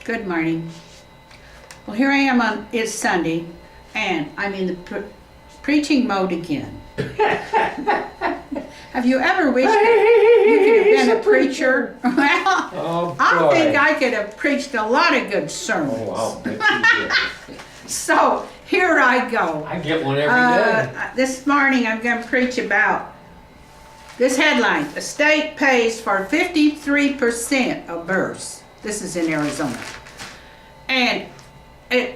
Good morning. Well, here I am it's Sunday, and I'm in the preaching mode again. Have you ever wished that you could have been a preacher? Well, I think I could have preached a lot of good sermons. Oh, wow. So here I go. I get one every day. This morning I'm going to preach about this headline: the state pays for 53% of births. This is in Arizona. And at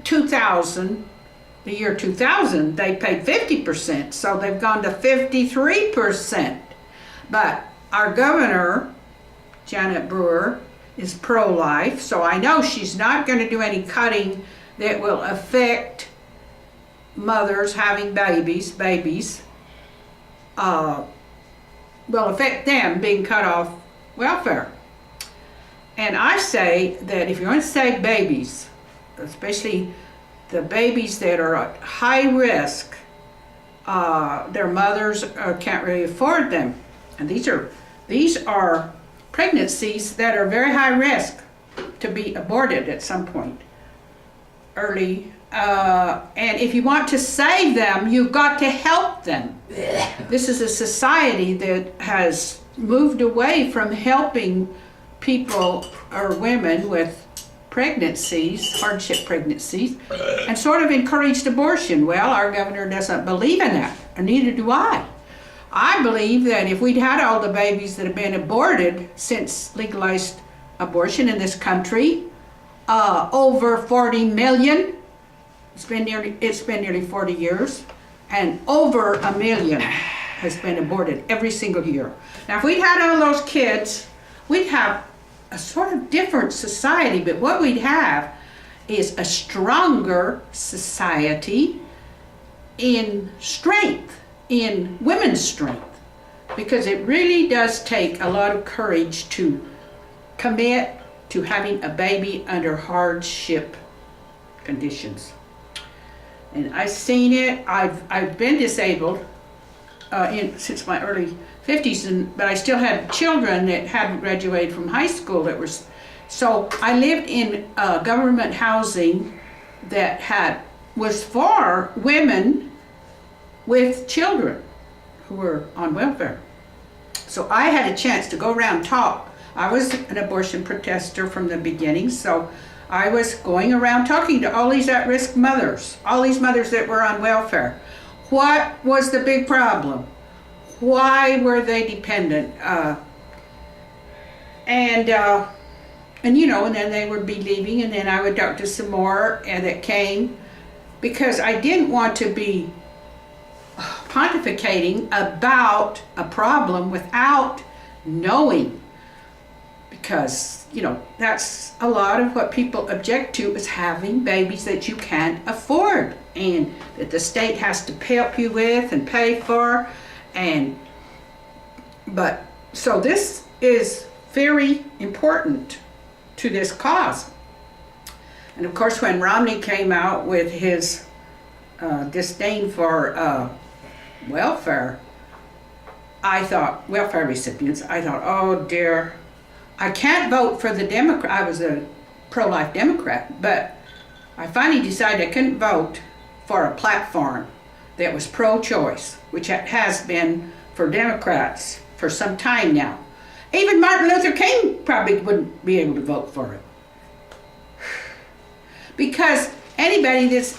2000, the year 2000, they paid 50%, so they've gone to 53%. But our governor, Janet Brewer, is pro-life, so I know she's not going to do any cutting that will affect mothers having babies, will affect them being cut off welfare. And I say that if you're going to save babies, especially the babies that are at high risk, their mothers can't really afford them. And these are pregnancies that are very high risk to be aborted at some point early. And if you want to save them, you've got to help them. This is a society that has moved away from helping people or women with pregnancies, hardship pregnancies, and sort of encouraged abortion. Well, our governor doesn't believe in that, and neither do I. I believe that if we'd had all the babies that have been aborted since legalized abortion in this country, over 40 million, it's been nearly 40 years, and over 1 million has been aborted every single year. Now, if we'd had all those kids, we'd have a sort of different society, but what we'd have is a stronger society in strength, in women's strength, because it really does take a lot of courage to commit to having a baby under hardship conditions. And I've seen it. I've been disabled since my early 50s, but I still had children that hadn't graduated from high school that were, so I lived in government housing that was for women with children who were on welfare. So I had a chance to go around and talk. I was an abortion protester from the beginning, so I was going around talking to all these at-risk mothers, all these mothers that were on welfare. What was the big problem? Why were they dependent? And then they would be leaving, and then I would talk to some more that came, because I didn't want to be pontificating about a problem without knowing, because that's a lot of what people object to, is having babies that you can't afford and that the state has to help you with and pay for. So this is very important to this cause. And of course, when Romney came out with his disdain for welfare recipients, I thought, oh dear, I can't vote for the Democrat. I was a pro-life Democrat, but I finally decided I couldn't vote for a platform that was pro-choice, which has been for Democrats for some time now. Even Martin Luther King probably wouldn't be able to vote for it. Because anybody that's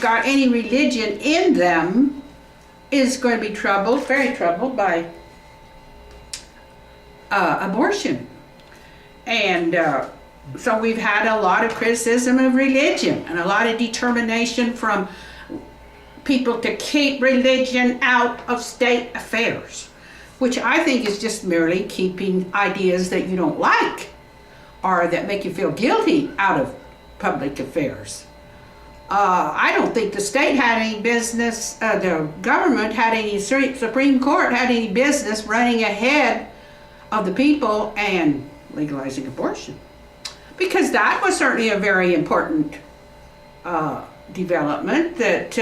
got any religion in them is going to be very troubled by abortion. And so we've had a lot of criticism of religion and a lot of determination from people to keep religion out of state affairs, which I think is just merely keeping ideas that you don't like or that make you feel guilty out of public affairs. I don't think the state had any business, the government had any, Supreme Court had any business running ahead of the people and legalizing abortion, because that was certainly a very important development that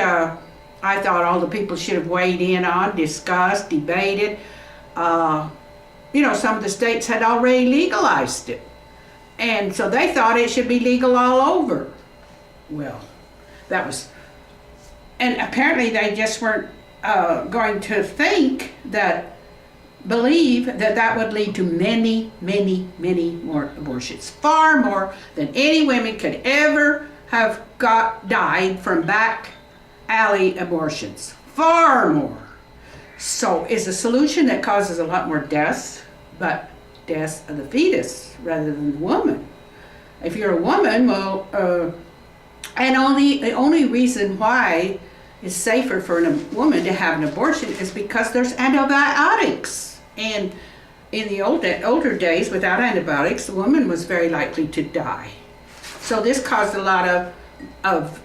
I thought all the people should have weighed in on, discussed, debated. Some of the states had already legalized it. And so they thought it should be legal all over. Well, that was, and apparently they just weren't going to believe that that would lead to many, many, many more abortions. Far more than any women could ever have died from back alley abortions. Far more. So it's a solution that causes a lot more deaths, but deaths of the fetus rather than the woman. If you're a woman, well, and the only reason why it's safer for a woman to have an abortion is because there's antibiotics. And in the older days, without antibiotics, the woman was very likely to die. So this caused a lot of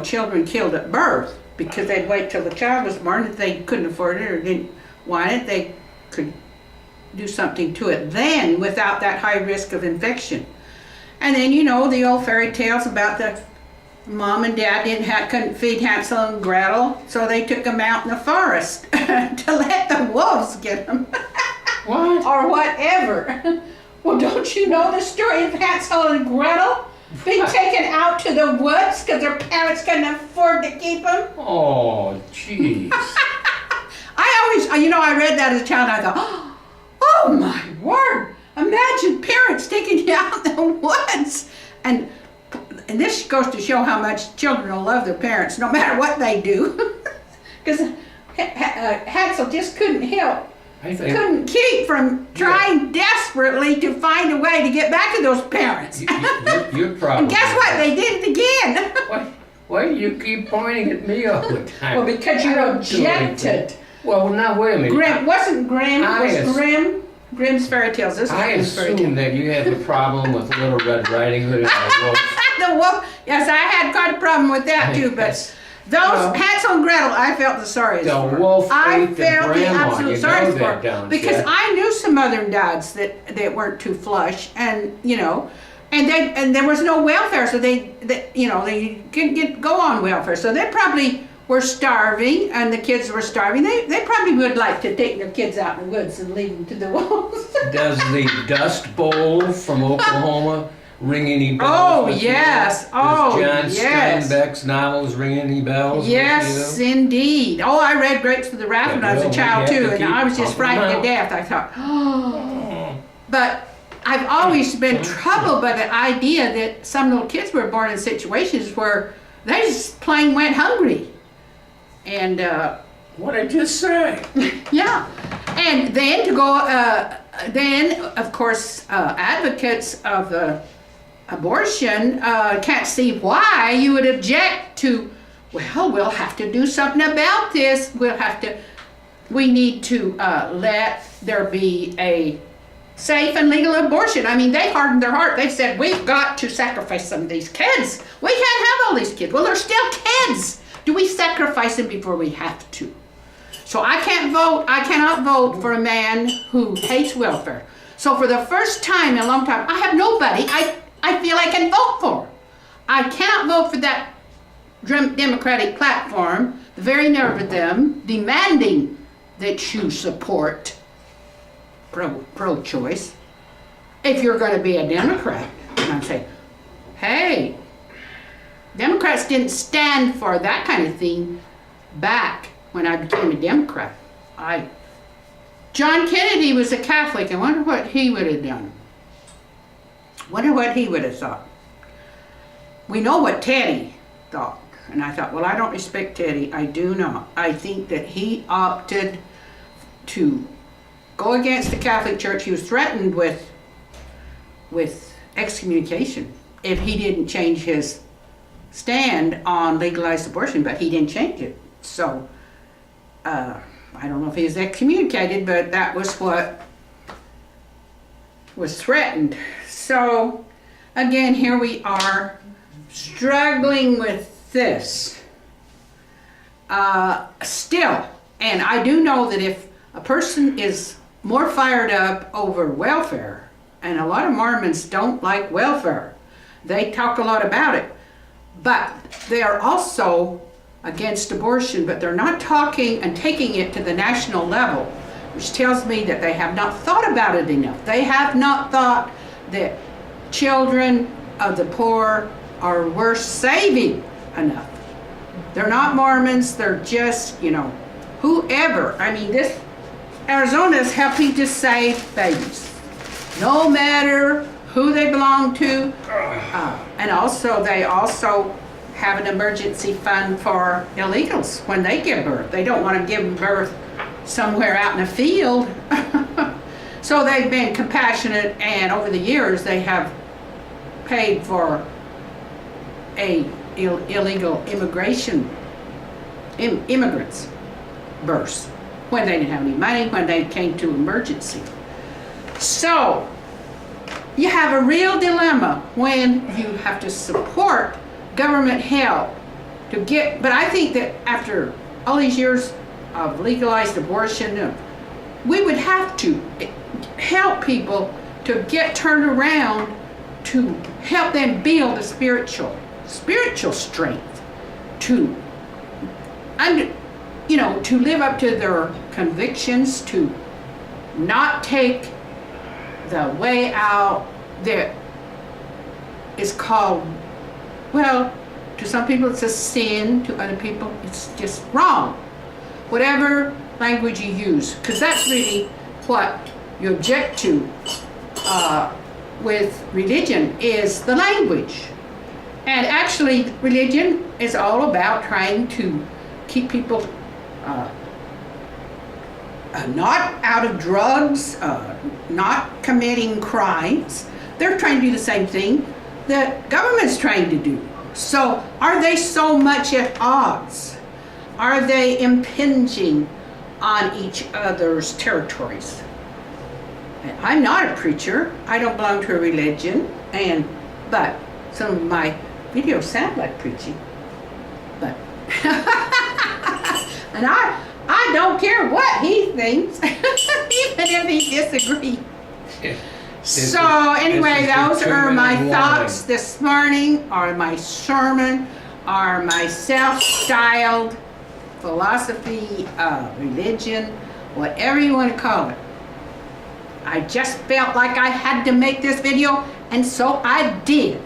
children killed at birth, because they'd wait till the child was born. If they couldn't afford it or didn't want it, they could do something to it then without that high risk of infection. And then, the old fairy tales about the mom and dad couldn't feed Hansel and Gretel, so they took them out in the forest to let the wolves get them. What? Or whatever. Well, don't you know the story of Hansel and Gretel being taken out to the woods because their parents couldn't afford to keep them? Oh, jeez. I read that as a child and I thought, oh my word, imagine parents taking you out in the woods. And this goes to show how much children will love their parents no matter what they do. Because Hansel just couldn't couldn't keep from trying desperately to find a way to get back to those parents. You're probably. And guess what? They did it again. Why do you keep pointing at me all the time? Well, because you objected. Well, now wait a minute. Wasn't Grimm's fairy tales. This is I Grimm's fairy tales. assume that you have a problem with Little Red Riding Hood and the wolf. The wolf. Yes, I had quite a problem with that too. But Hansel and Gretel, I felt the sorriest for. The wolf I ate the felt the grandma. absolute You sorry know for that, don't because you? I knew some mother dads that weren't too flush, and and there was no welfare, so they couldn't go on welfare, so they probably were starving, and the kids were starving. They probably would like to take their kids out in the woods and leave them to the wolves. Does the Dust Bowl from Oklahoma ring any bells? Oh, with yes. You? Oh, Does John yes. Steinbeck's novels ring any bells? Yes, with you? indeed. Oh, I read Grapes of the Wrath when I was a child too, and I was just pumping frightened to out. death. I thought, oh. But I've always been troubled by the idea that some little kids were born in situations where they just plain went hungry. And What did I just say? yeah, and then to go, then of course advocates of abortion can't see why you would object to. Well, we'll have to do something about this. We need to let there be a safe and legal abortion. I mean, they hardened their heart. They said, we've got to sacrifice some of these kids. We can't have all these kids. Well, they're still kids. Do we sacrifice them before we have to? So I cannot vote for a man who hates welfare. So for the first time in a long time, I have nobody I feel I can vote for. I cannot vote for that Democratic platform, the very nerve of them demanding that you support pro-choice if you're going to be a Democrat. And I'm saying, hey, Democrats didn't stand for that kind of thing back when I became a Democrat. John Kennedy was a Catholic. I wonder what he would have done. Wonder what he would have thought. We know what Teddy thought. And I thought, well, I don't respect Teddy. I do not. I think that he opted to go against the Catholic Church. He was threatened with excommunication if he didn't change his stand on legalized abortion, but he didn't change it. So I don't know if he was excommunicated, but that was what was threatened. So again, here we are struggling with this still. And I do know that if a person is more fired up over welfare, and a lot of Mormons don't like welfare, they talk a lot about it, but they are also against abortion, but they're not talking and taking it to the national level, which tells me that they have not thought about it enough. They have not thought that children of the poor are worth saving enough. They're not Mormons, they're just, whoever. I mean, this Arizona is helping to save babies, no matter who they belong to. And also, they also have an emergency fund for illegals when they give birth. They don't want to give birth somewhere out in a field. So they've been compassionate, and over the years they have paid for illegal immigrants' births when they didn't have any money, when they came to emergency. So you have a real dilemma when you have to support government help to get, but I think that after all these years of legalized abortion, we would have to help people to get turned around, to help them build a spiritual strength to to live up to their convictions, to not take the way out that is called, well, to some people it's a sin, to other people it's just wrong. Whatever language you use, because that's really what you object to with religion, is the language. And actually, religion is all about trying to keep people not out of drugs, not committing crimes. They're trying to do the same thing that government's trying to do. So are they so much at odds? Are they impinging on each other's territories? And I'm not a preacher. I don't belong to a religion, but some of my videos sound like preaching. But and I don't care what he thinks, even if he disagrees. So anyway, those are my thoughts this morning, or my sermon, or my self-styled philosophy of religion, whatever you want to call it. I just felt like I had to make this video, and so I did.